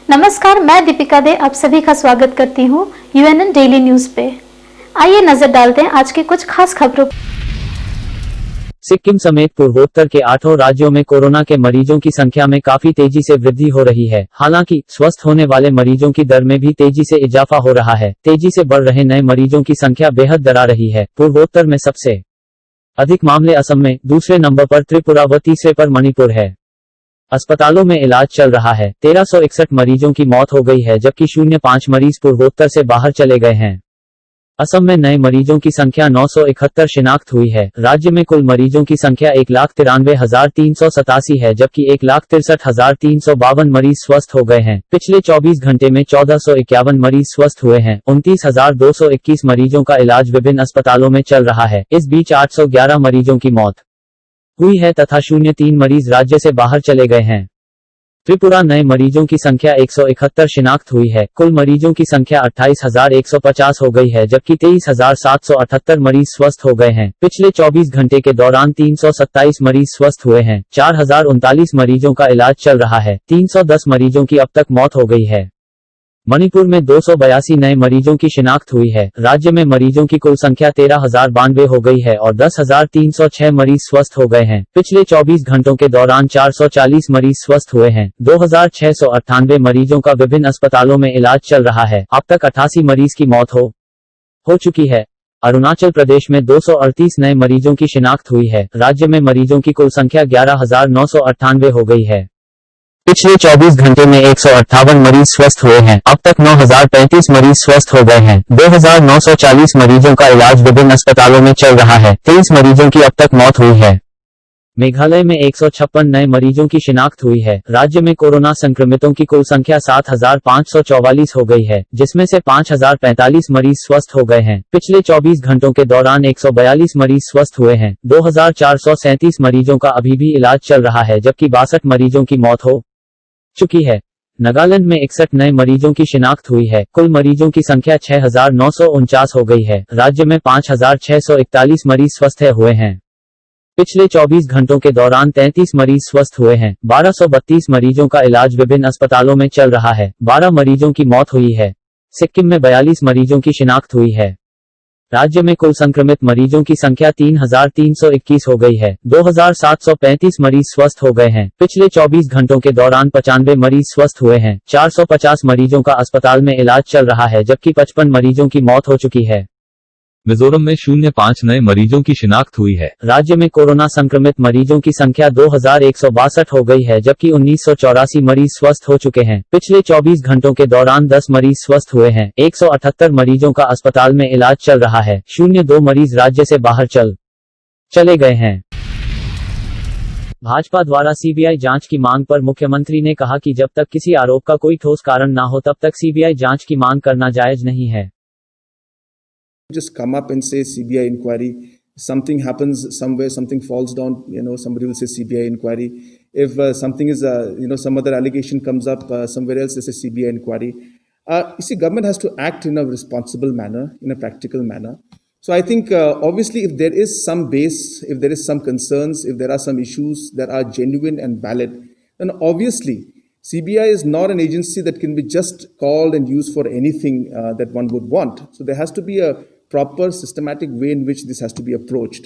नमस्कार, मैं दीपिका दे आप सभी का स्वागत करती हूँ यूएनएन डेली न्यूज पे। आइए नजर डालते हैं आज के कुछ खास खबरों। सिक्किम समेत पूर्वोत्तर के 8 राज्यों में कोरोना के मरीजों की संख्या में काफी तेजी से वृद्धि हो रही है। हालांकि स्वस्थ होने वाले मरीजों की दर में भी तेजी से इजाफा हो रहा है। तेजी से बढ़ रहे नए मरीजों की संख्या बेहद डरा रही है। पूर्वोत्तर में सबसे अधिक मामले असम में, दूसरे नंबर पर त्रिपुरा व तीसरे पर मणिपुर है। अस्पतालों में इलाज चल रहा है। 1361 मरीजों की मौत हो गई है, जबकि 05 मरीज पूर्वोत्तर से बाहर चले गए हैं। असम में नए मरीजों की संख्या 971 शिनाख्त हुई है। राज्य में कुल मरीजों की संख्या 1,93,387 है, जबकि 1,63,352 मरीज स्वस्थ हो गए हैं। पिछले 24 घंटे में 1451 मरीज स्वस्थ हुए हैं। 29,221 मरीजों का इलाज विभिन्न अस्पतालों में चल रहा है। इस बीच 811 मरीजों की मौत हुई है तथा 03 मरीज राज्य से बाहर चले गए हैं। त्रिपुरा नए मरीजों की संख्या 171 शिनाख्त हुई है। कुल मरीजों की संख्या 28,150 हो गई है, जबकि 23,778 मरीज स्वस्थ हो गए हैं। पिछले 24 घंटे के दौरान 327 मरीज स्वस्थ हुए हैं। 4,039 मरीजों का इलाज चल रहा है। 310 मरीजों की अब तक मौत हो गई है। मणिपुर में 282 नए मरीजों की शिनाख्त हुई है। राज्य में मरीजों की कुल संख्या 13,092 हो गई है और 10,306 मरीज स्वस्थ हो गए हैं। पिछले 24 घंटों के दौरान 440 मरीज स्वस्थ हुए हैं। 2,698 मरीजों का विभिन्न अस्पतालों में इलाज चल रहा है। अब तक 88 मरीज की मौत हो चुकी है। अरुणाचल प्रदेश में 238 नए मरीजों की शिनाख्त हुई है। राज्य में मरीजों की कुल संख्या 11,998 हो गई है। पिछले 24 घंटे में 158 मरीज स्वस्थ हुए हैं। अब तक 9,035 मरीज स्वस्थ हो गए हैं। 2,940 मरीजों का इलाज विभिन्न अस्पतालों में चल रहा है। 23 मरीजों की अब तक मौत हुई है। मेघालय में 156 नए मरीजों की शिनाख्त हुई है। राज्य में कोरोना संक्रमितों की कुल संख्या 7,544 हो गई है, जिसमें से 5,045 मरीज स्वस्थ हो गए हैं। पिछले 24 घंटों के दौरान 142 मरीज स्वस्थ हुए हैं। 2,437 मरीजों का अभी भी इलाज चल रहा है, जबकि 62 मरीजों की मौत हो चुकी है। नागालैंड में 61 नए मरीजों की शिनाख्त हुई है। कुल मरीजों की संख्या 6,949 हो गई है। राज्य में 5,641 मरीज स्वस्थ हुए हैं। पिछले 24 घंटों के दौरान 33 मरीज स्वस्थ हुए हैं। 1232 मरीजों का इलाज विभिन्न अस्पतालों में चल रहा है। 12 मरीजों की मौत हुई है। सिक्किम में 42 मरीजों की शिनाख्त हुई है। राज्य में कुल संक्रमित मरीजों की संख्या 3,321 हो गई है। 2,735 मरीज स्वस्थ हो गए हैं। पिछले 24 घंटों के दौरान 95 मरीज स्वस्थ हुए हैं। 450 मरीजों का अस्पताल में इलाज चल रहा है, जबकि 55 मरीजों की मौत हो चुकी है। मिजोरम में 05 नए मरीजों की शिनाख्त हुई है। राज्य में कोरोना संक्रमित मरीजों की संख्या 2,162 हो गई है, जबकि 1,984 मरीज स्वस्थ हो चुके हैं। पिछले 24 घंटों के दौरान 10 मरीज स्वस्थ हुए हैं। 178 मरीजों का अस्पताल में इलाज चल रहा है। 02 मरीज राज्य से बाहर चले गए हैं। भाजपा द्वारा सीबीआई जांच की मांग पर मुख्यमंत्री ने कहा कि जब तक किसी आरोप का कोई ठोस कारण न हो तब तक सीबीआई जांच की मांग करना जायज नहीं है। Just come up and say CBI inquiry. Something happens somewhere, something falls down, somebody will say CBI inquiry. If something is, some other allegation comes up somewhere else, they say CBI inquiry. You see, government has to act in a responsible manner, in a practical manner. So I think obviously if there is some base, if there is some concerns, if there are some issues that are genuine and valid, then obviously CBI is not an agency that can be just called and used for anything that one would want. So there has to be a proper systematic way in which this has to be approached.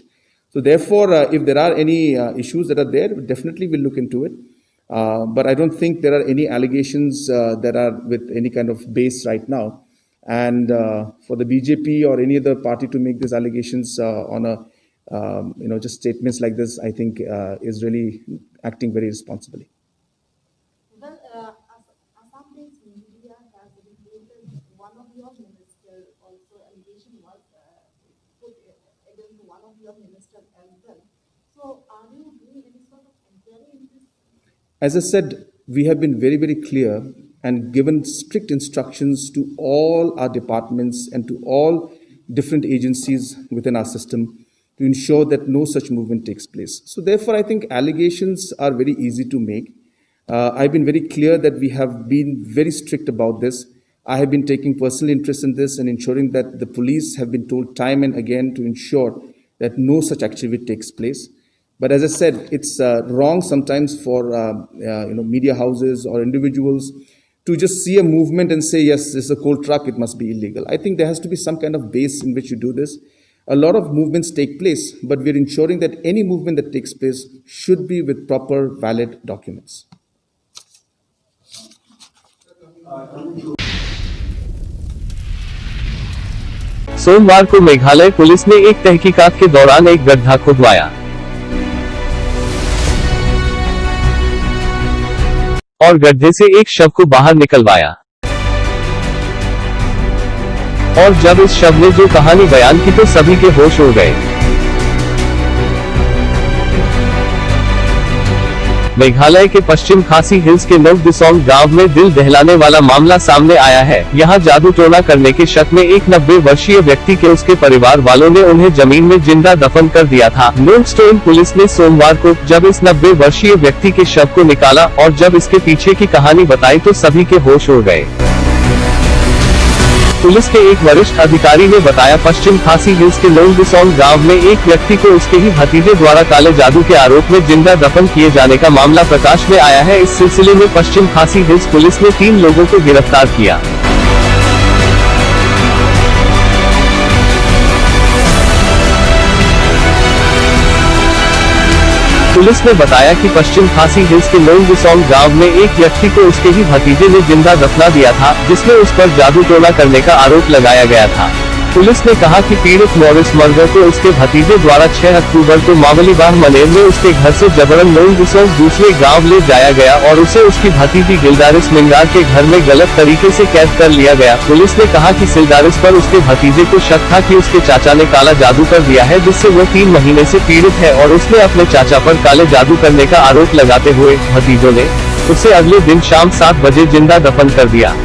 So therefore, if there are any issues that are there, definitely we'll look into it. But I don't think there are any allegations that are with any kind of base right now. And for the BJP or any other party to make these allegations on a, just statements like this, I think is really acting very responsibly. Assam-based media has reported one of your ministers, also allegation was put against one of your ministers as well. So are you doing any sort of inquiry in this? As I said, we have been very, very clear and given strict instructions to all our departments and to all different agencies within our system to ensure that no such movement takes place. So therefore, I think allegations are very easy to make. I've been very clear that we have been very strict about this. I have been taking personal interest in this and ensuring that the police have been told time and again to ensure that no such activity takes place. But as I said, it's wrong sometimes for media houses or individuals to just see a movement and say, yes, this is a coal truck, it must be illegal. I think there has to be some kind of base in which you do this. A lot of movements take place, but we're ensuring that any movement that takes place should be with proper, valid documents. सोमवार को Meghalaya police ने एक तहकीकात के दौरान एक गड्ढा खुदवाया और गड्ढे से एक शव को बाहर निकलवाया। और जब इस शव ने जो कहानी बयान की तो सभी के होश उड़ गए। मेघालय के पश्चिम खासी हिल्स के नव दिसोंग गांव में दिल दहलाने वाला मामला सामने आया है। यहां जादू टोना करने के शक में एक 90 वर्षीय व्यक्ति के उसके परिवार वालों ने उन्हें जमीन में जिंदा दफन कर दिया था। लोडस्टोन पुलिस ने सोमवार को जब इस 90 वर्षीय व्यक्ति के शव को निकाला और जब इसके पीछे की कहानी बताई तो सभी के होश उड़ गए। पुलिस के एक वरिष्ठ अधिकारी ने बताया, पश्चिम खासी हिल्स के लोंगदिसोंग गांव में एक व्यक्ति को उसके ही भतीजे द्वारा काले जादू के आरोप में जिंदा दफन किए जाने का मामला प्रकाश में आया है। इस सिलसिले में पश्चिम खासी हिल्स पुलिस ने 3 लोगों को गिरफ्तार किया। पुलिस ने बताया कि पश्चिम खासी हिल्स के लोंगदिसोंग गांव में एक व्यक्ति को उसके ही भतीजे ने जिंदा दफना दिया था, जिसमें उस पर जादू टोना करने का आरोप लगाया गया था। पुलिस ने कहा कि पीड़ित मॉरिस मर्गर को उसके भतीजे द्वारा 6 अक्टूबर को मावलीबाह मनेर में उसके घर से जबरन लोंगदिसोंग दूसरे गांव ले जाया गया और उसे उसकी भतीजी गिलदारिस मिंगार के घर में गलत तरीके से कैद कर लिया गया। पुलिस ने कहा कि सिलदारिस पर उसके भतीजे को शक था कि उसके चाचा ने काला जादू कर दिया है, जिससे वो 3 महीने से पीड़ित है और उसने अपने चाचा पर काले जादू करने का आरोप लगाते हुए भतीजों ने उसे अगले दिन शाम 7 बजे जिंदा दफन कर दिया।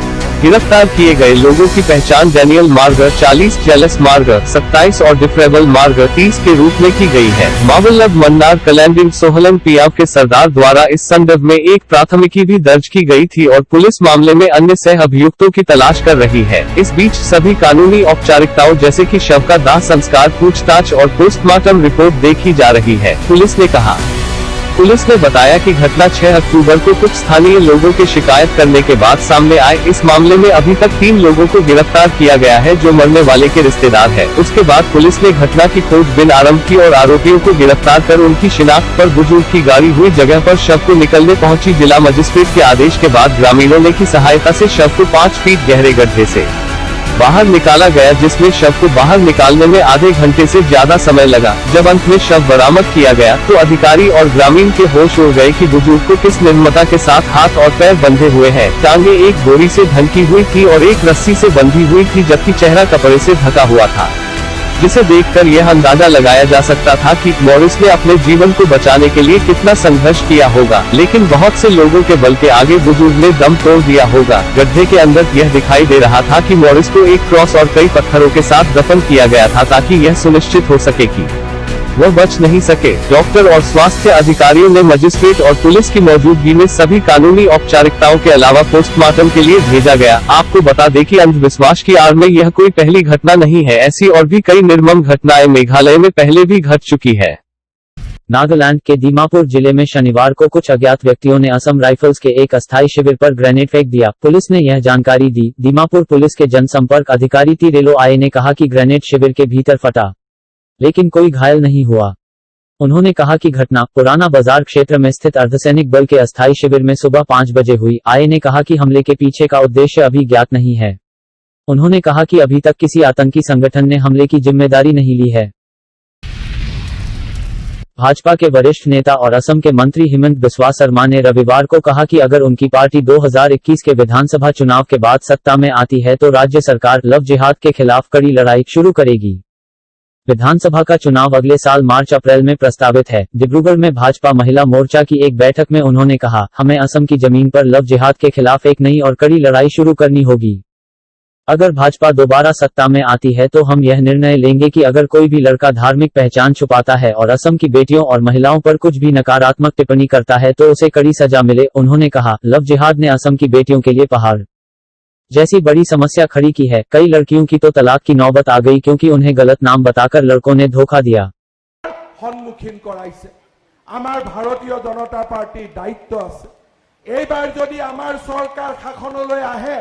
गिरफ्तार किए गए लोगों की पहचान डैनियल मार्गर 40, जेलस मार्गर 27 और डिफ्रेबल मार्गर 30 के रूप में की गई है। मावल्लब मन्नार कलैंडिंग सोहलन पियाव के सरदार द्वारा इस संदर्भ में एक प्राथमिकी भी दर्ज की गई थी और पुलिस मामले में अन्य सह अभियुक्तों की तलाश कर रही है। इस बीच सभी कानूनी औपचारिकताओं जैसे कि शव का दाह संस्कार, पूछताछ और पोस्टमार्टम रिपोर्ट देखी जा रही है, पुलिस ने कहा। पुलिस ने बताया कि घटना 6 अक्टूबर को कुछ स्थानीय लोगों के शिकायत करने के बाद सामने आए। इस मामले में अभी तक 3 लोगों को गिरफ्तार किया गया है जो मरने वाले के रिश्तेदार हैं। उसके बाद पुलिस ने घटना की खोजबीन आरंभ की और आरोपियों को गिरफ्तार कर उनकी शिनाख्त पर बुजुर्ग की गाड़ी हुई जगह पर शव को निकलने पहुंची। जिला मजिस्ट्रेट के आदेश के बाद ग्रामीणों ने की सहायता से शव को 5 फीट गहरे गड्ढे से बाहर निकाला गया, जिसमें शव को बाहर निकालने में आधे घंटे से ज्यादा समय लगा। जब अंत में शव बरामद किया गया तो अधिकारी और ग्रामीण के होश उड़ गए कि बुजुर्ग को किस निर्ममता के साथ हाथ और पैर बंधे हुए हैं। टांगे एक बोरी से ढकी हुई थी और एक रस्सी से बंधी हुई थी, जबकि चेहरा कपड़े से ढका हुआ था, जिसे देखकर यह अंदाजा लगाया जा सकता था कि मॉरिस ने अपने जीवन को बचाने के लिए कितना संघर्ष किया होगा, लेकिन बहुत से लोगों के बल के आगे बुजुर्ग ने दम तोड़ दिया होगा। गड्ढे के अंदर यह दिखाई दे रहा था कि मॉरिस को एक क्रॉस और कई पत्थरों के साथ दफन किया गया था ताकि यह सुनिश्चित हो सके कि वह बच नहीं सके। डॉक्टर और स्वास्थ्य अधिकारियों ने मजिस्ट्रेट और पुलिस की मौजूदगी में सभी कानूनी औपचारिकताओं के अलावा पोस्टमार्टम के लिए भेजा गया। आपको बता दें कि अंधविश्वास की आड़ में यह कोई पहली घटना नहीं है। ऐसी और भी कई निर्मम घटनाएं मेघालय में पहले भी घट चुकी है। नागालैंड के दीमापुर जिले में शनिवार को कुछ अज्ञात व्यक्तियों ने असम राइफल्स के एक अस्थायी शिविर पर ग्रेनेड फेंक दिया। पुलिस ने यह जानकारी दी। दीमापुर पुलिस के जनसंपर्क अधिकारी तिरेलो आए ने कहा कि ग्रेनेड शिविर के भीतर फटा, लेकिन कोई घायल नहीं हुआ। उन्होंने कहा कि घटना पुराना बाजार क्षेत्र में स्थित अर्धसैनिक बल के अस्थायी शिविर में सुबह 5 बजे हुई। आए ने कहा कि हमले के पीछे का उद्देश्य अभी ज्ञात नहीं है। उन्होंने कहा कि अभी तक किसी आतंकी संगठन ने हमले की जिम्मेदारी नहीं ली है। भाजपा के वरिष्ठ नेता और असम के मंत्री हिमंत बिस्वा शर्मा ने रविवार को कहा कि अगर उनकी पार्टी 2021 के विधानसभा चुनाव के बाद सत्ता में आती है तो राज्य सरकार लव जिहाद के खिलाफ कड़ी लड़ाई शुरू करेगी। विधानसभा का चुनाव अगले साल मार्च-अप्रैल में प्रस्तावित है। डिब्रूगढ़ में भाजपा महिला मोर्चा की एक बैठक में उन्होंने कहा, हमें असम की जमीन पर लव जिहाद के खिलाफ एक नई और कड़ी लड़ाई शुरू करनी होगी। अगर भाजपा दोबारा सत्ता में आती है तो हम यह निर्णय लेंगे कि अगर कोई भी लड़का धार्मिक पहचान छुपाता है और असम की बेटियों और महिलाओं पर कुछ भी नकारात्मक टिप्पणी करता है तो उसे कड़ी सजा मिले। उन्होंने कहा, लव जिहाद ने असम की बेटियों के लिए पहाड़ जैसी बड़ी समस्या खड़ी की है। कई लड़कियों की तो तलाक की नौबत आ गई क्योंकि उन्हें गलत नाम बताकर लड़कों ने धोखा दिया। सन्मुखीन कराइছে। आमार भारतीय जनता पार्टी दायित्व আছে এইবাৰ যদি আমাৰ চৰকাৰ শাসনলৈ আহে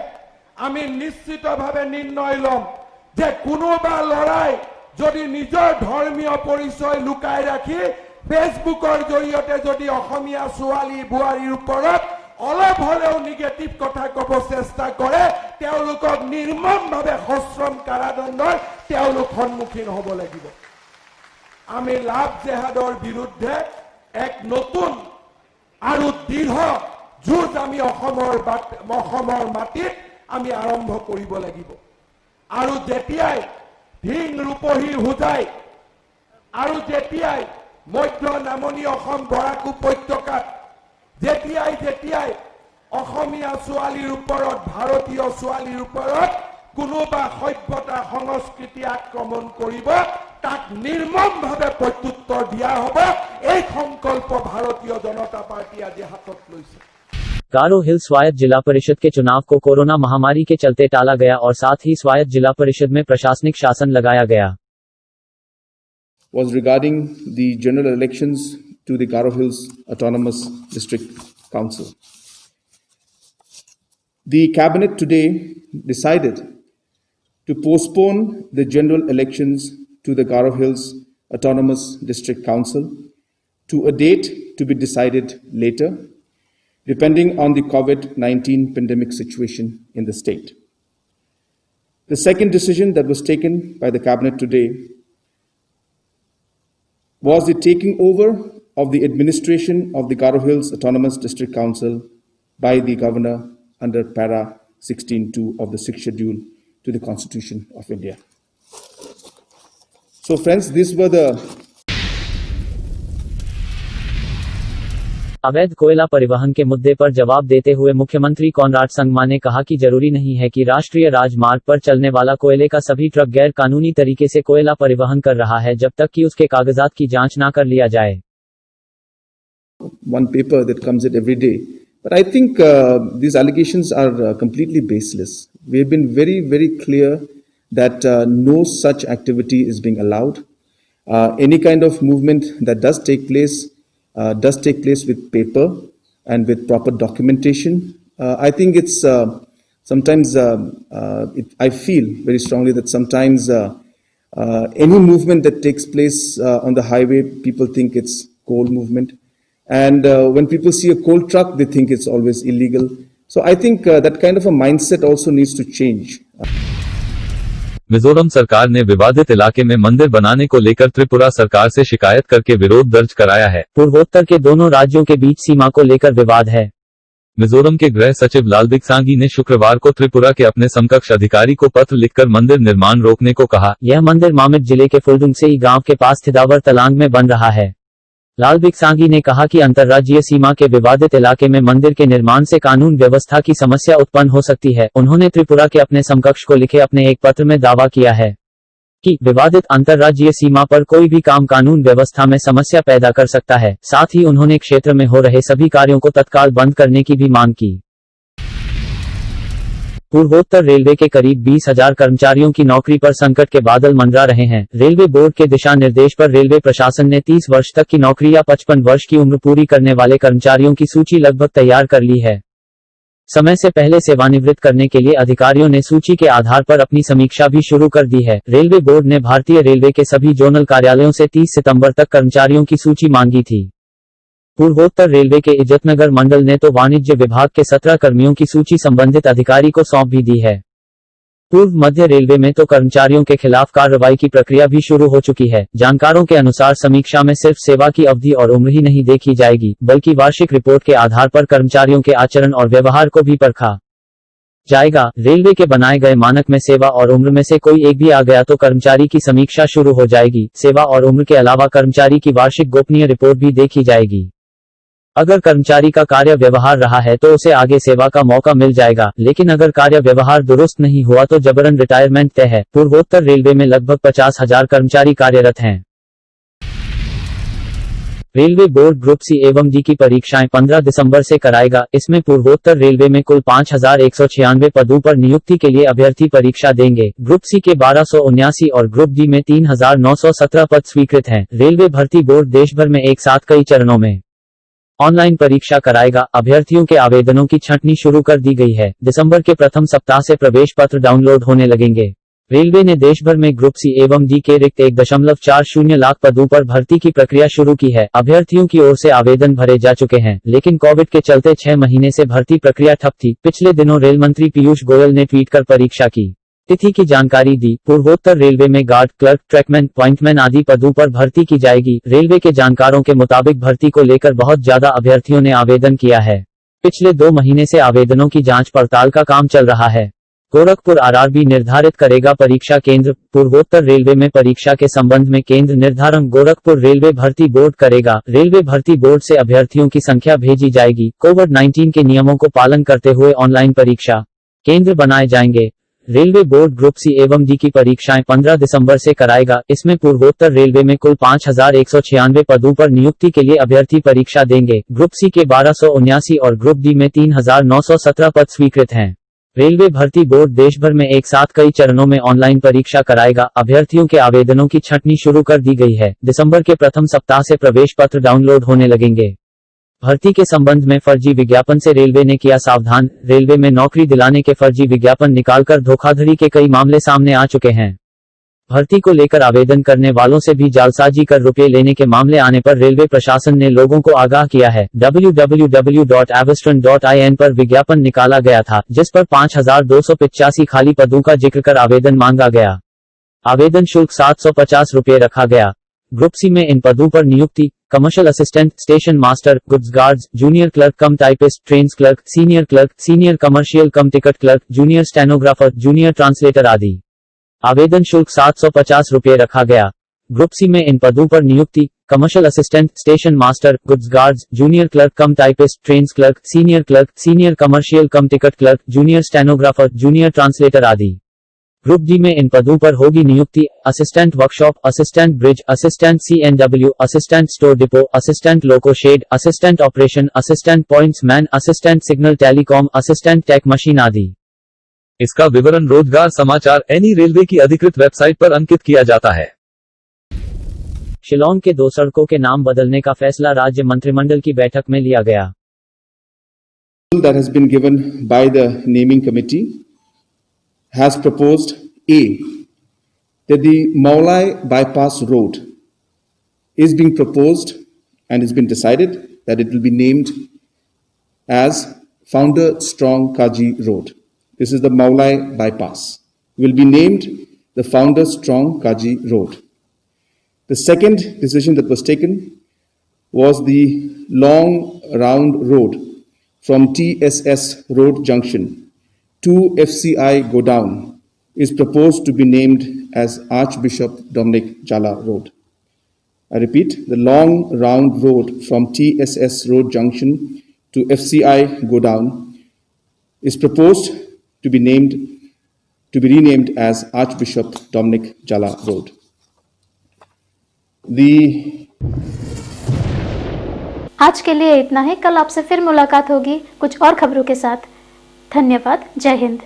আমি নিশ্চিতভাৱে নিৰ্ণয় ল'ম যে কোনোবা লৰাই যদি নিজৰ ধৰ্মীয় পৰিচয় লুকাই ৰাখি ফেচবুকৰ জৰিয়তে যদি অসমীয়া ছোৱালী বোৱাৰীৰ ওপৰত অলপ হলেও নিগেটিভ কথা ক'ব চেষ্টা কৰে তেওঁলোকক নিৰ্মমভাৱে সশ্ৰম কাৰাদণ্ডৰ তেওঁলোক সন্মুখীন হ'ব লাগিব। আমি লাভ জেহাদৰ বিৰুদ্ধে এক নতুন আৰু দৃঢ় যুঁজ আমি অসমৰ মাটিত আমি আৰম্ভ কৰিব লাগিব। আৰু যেতিয়াই ধিং ৰূপহী হোজাই আৰু যেতিয়াই মধ্য নামনি অসম বৰাক উপত্যকাত যেতিয়াই অসমীয়া ছোৱালীৰ ওপৰত ভাৰতীয় ছোৱালীৰ ওপৰত কোনোবা সভ্যতা সংস্কৃতি আক্ৰমণ কৰিব তাক নিৰ্মমভাৱে প্ৰত্যুত্তৰ দিয়া হ'ব। এই সংকল্প ভাৰতীয় জনতা পাৰ্টি আজি হাতত লৈছে। गारो हिल स्वायत्त जिला परिषद के चुनाव को कोरोना महामारी के चलते टाला गया और साथ ही स्वायत्त जिला परिषद में प्रशासनिक शासन लगाया गया। Was regarding the general elections to the Garo Hills Autonomous District Council. The cabinet today decided to postpone the general elections to the Garo Hills Autonomous District Council to a date to be decided later, depending on the COVID-19 pandemic situation in the state. The second decision that was taken by the cabinet today was the taking over of the administration of the Garo Hills Autonomous District Council by the governor under para 16(2) of the 6th schedule to the Constitution of India. So friends, these were the अवैध कोयला परिवहन के मुद्दे पर जवाब देते हुए मुख्यमंत्री कॉनराड संगमा ने कहा कि जरूरी नहीं है कि राष्ट्रीय राजमार्ग पर चलने वाला कोयले का सभी ट्रक गैर कानूनी तरीके से कोयला परिवहन कर रहा है जब तक कि उसके कागजात की जांच ना कर लिया जाए। one paper that comes out every day. But I think these allegations are completely baseless. We have been very, very clear that no such activity is being allowed. Any kind of movement that does take place with paper and with proper documentation. I think it's sometimes I feel very strongly that sometimes any movement that takes place on the highway, people think it's coal movement. And when people see a coal truck, they think it's always illegal. So I think that kind of a mindset also needs to change. Mizoram सरकार ने विवादित इलाके में मंदिर बनाने को लेकर त्रिपुरा सरकार से शिकायत करके विरोध दर्ज कराया है। पूर्वोत्तर के दोनों राज्यों के बीच सीमा को लेकर विवाद है। मिजोरम के गृह सचिव लालबिक सांगी ने शुक्रवार को त्रिपुरा के अपने समकक्ष अधिकारी को पत्र लिखकर मंदिर निर्माण रोकने को कहा। यह मंदिर मामिट जिले के फुलडुंगसेई गांव के पास थिदावर तलांग में बन रहा है। लालबिक सांगी ने कहा कि अंतर्राज्यीय सीमा के विवादित इलाके में मंदिर के निर्माण से कानून व्यवस्था की समस्या उत्पन्न हो सकती है। उन्होंने त्रिपुरा के अपने समकक्ष को लिखे अपने एक पत्र में दावा किया है कि विवादित अंतर्राज्यीय सीमा पर कोई भी काम कानून व्यवस्था में समस्या पैदा कर सकता है। साथ ही उन्होंने क्षेत्र में हो रहे सभी कार्यों को तत्काल बंद करने की भी मांग की। पूर्वोत्तर रेलवे के करीब 20,000 कर्मचारियों की नौकरी पर संकट के बादल मंडरा रहे हैं। रेलवे बोर्ड के दिशा निर्देश पर रेलवे प्रशासन ने 30 वर्ष तक की नौकरी या 55 वर्ष की उम्र पूरी करने वाले कर्मचारियों की सूची लगभग तैयार कर ली है। समय से पहले सेवानिवृत्त करने के लिए अधिकारियों ने सूची के आधार पर अपनी समीक्षा भी शुरू कर दी है। रेलवे बोर्ड ने भारतीय रेलवे के सभी जोनल कार्यालयों से 30 सितंबर तक कर्मचारियों की सूची मांगी थी। पूर्वोत्तर रेलवे के इज्जतनगर मंडल ने तो वाणिज्य विभाग के 17 कर्मियों की सूची संबंधित अधिकारी को सौंप भी दी है। पूर्व मध्य रेलवे में तो कर्मचारियों के खिलाफ कार्रवाई की प्रक्रिया भी शुरू हो चुकी है। जानकारों के अनुसार समीक्षा में सिर्फ सेवा की अवधि और उम्र ही नहीं देखी जाएगी, बल्कि वार्षिक रिपोर्ट के आधार पर कर्मचारियों के आचरण और व्यवहार को भी परखा जाएगा। रेलवे के बनाए गए मानक में सेवा और उम्र में से कोई एक भी आ गया तो कर्मचारी की समीक्षा शुरू हो जाएगी। सेवा और उम्र के अलावा कर्मचारी की वार्षिक गोपनीय रिपोर्ट भी देखी जाएगी। अगर कर्मचारी का कार्य व्यवहार रहा है तो उसे आगे सेवा का मौका मिल जाएगा, लेकिन अगर कार्य व्यवहार दुरुस्त नहीं हुआ तो जबरन रिटायरमेंट तय है। पूर्वोत्तर रेलवे में लगभग 50,000 कर्मचारी कार्यरत हैं। रेलवे बोर्ड ग्रुप सी एवं डी की परीक्षाएं 15 दिसंबर से कराएगा। इसमें पूर्वोत्तर रेलवे में कुल 5,196 पदों पर नियुक्ति के लिए अभ्यर्थी परीक्षा देंगे। ग्रुप सी के 1279 और ग्रुप डी में 3,917 पद स्वीकृत हैं। रेलवे भर्ती बोर्ड देश भर में एक साथ कई चरणों में ऑनलाइन परीक्षा कराएगा। अभ्यर्थियों के आवेदनों की छंटनी शुरू कर दी गई है। दिसंबर के प्रथम सप्ताह से प्रवेश पत्र डाउनलोड होने लगेंगे। रेलवे ने देश भर में ग्रुप सी एवं डी के रिक्त 1.40 लाख पदों पर भर्ती की प्रक्रिया शुरू की है। अभ्यर्थियों की ओर से आवेदन भरे जा चुके हैं, लेकिन कोविड के चलते 6 महीने से भर्ती प्रक्रिया ठप थी। पिछले दिनों रेल मंत्री पीयूष गोयल ने ट्वीट कर परीक्षा की तिथि की जानकारी दी। पूर्वोत्तर रेलवे में गार्ड, क्लर्क, ट्रैकमैन, पॉइंटमैन आदि पदों पर भर्ती की जाएगी। रेलवे के जानकारों के मुताबिक भर्ती को लेकर बहुत ज्यादा अभ्यर्थियों ने आवेदन किया है। पिछले 2 महीने से आवेदनों की जांच पड़ताल का काम चल रहा है। गोरखपुर आरआरबी निर्धारित करेगा परीक्षा केंद्र। पूर्वोत्तर रेलवे में परीक्षा के संबंध में केंद्र निर्धारण गोरखपुर रेलवे भर्ती बोर्ड करेगा। रेलवे भर्ती बोर्ड से अभ्यर्थियों की संख्या भेजी जाएगी। कोविड-19 के नियमों को पालन करते हुए ऑनलाइन परीक्षा केंद्र बनाए जाएंगे। रेलवे बोर्ड ग्रुप सी एवं डी की परीक्षाएं 15 दिसंबर से कराएगा। इसमें पूर्वोत्तर रेलवे में कुल 5196 पदों पर नियुक्ति के लिए अभ्यर्थी परीक्षा देंगे। ग्रुप सी के 1279 और ग्रुप डी में 3917 पद स्वीकृत हैं। रेलवे भर्ती बोर्ड देश भर में एक साथ कई चरणों में ऑनलाइन परीक्षा कराएगा। अभ्यर्थियों के आवेदनों की छंटनी शुरू कर दी गई है। दिसंबर के प्रथम सप्ताह से प्रवेश पत्र डाउनलोड होने लगेंगे। भर्ती के संबंध में फर्जी विज्ञापन से रेलवे ने किया सावधान। रेलवे में नौकरी दिलाने के फर्जी विज्ञापन निकालकर धोखाधड़ी के कई मामले सामने आ चुके हैं। भर्ती को लेकर आवेदन करने वालों से भी जालसाजी कर रुपये लेने के मामले आने पर रेलवे प्रशासन ने लोगों को आगाह किया है। www.avastran.in पर विज्ञापन निकाला गया था, जिस पर 5285 खाली पदों का जिक्र कर आवेदन मांगा गया। आवेदन शुल्क 750 रुपये रखा गया। ग्रुप सी में इन पदों पर नियुक्ति commercial assistant, station master, goods guards, junior clerk cum typist, trains clerk, senior commercial cum ticket clerk, junior stenographer, junior translator आदि। आवेदन शुल्क 750 रुपये रखा गया। ग्रुप सी में इन पदों पर नियुक्ति commercial assistant, station master, goods guards, junior clerk cum typist, trains clerk, senior commercial cum ticket clerk, junior stenographer, junior translator आदि। ग्रुप डी में इन पदों पर होगी नियुक्ति assistant workshop, assistant bridge, assistant CNW, assistant store depot, assistant loco shed, assistant operation, assistant pointsman, assistant signal telecom, assistant tech machine आदि। इसका विवरण रोजगार समाचार एनी रेलवे की अधिकृत वेबसाइट पर अंकित किया जाता है। शिलोंग के 2 सड़कों के नाम बदलने का फैसला राज्य मंत्रिमंडल की बैठक में लिया गया। That has been given by the naming committee has proposed A, that the Maulai bypass road is being proposed and it's been decided that it will be named as Founder Strong Kaji Road. This is the Maulai bypass. Will be named the Founder Strong Kaji Road. The second decision that was taken was the long round road from TSS Road Junction to FCI Godown is proposed to be named as Archbishop Dominic Jala Road. I repeat, the long round road from TSS Road Junction to FCI Godown is proposed to be renamed as Archbishop Dominic Jala Road. आज के लिए इतना ही। कल आपसे फिर मुलाकात होगी कुछ और खबरों के साथ। धन्यवाद। जय हिंद।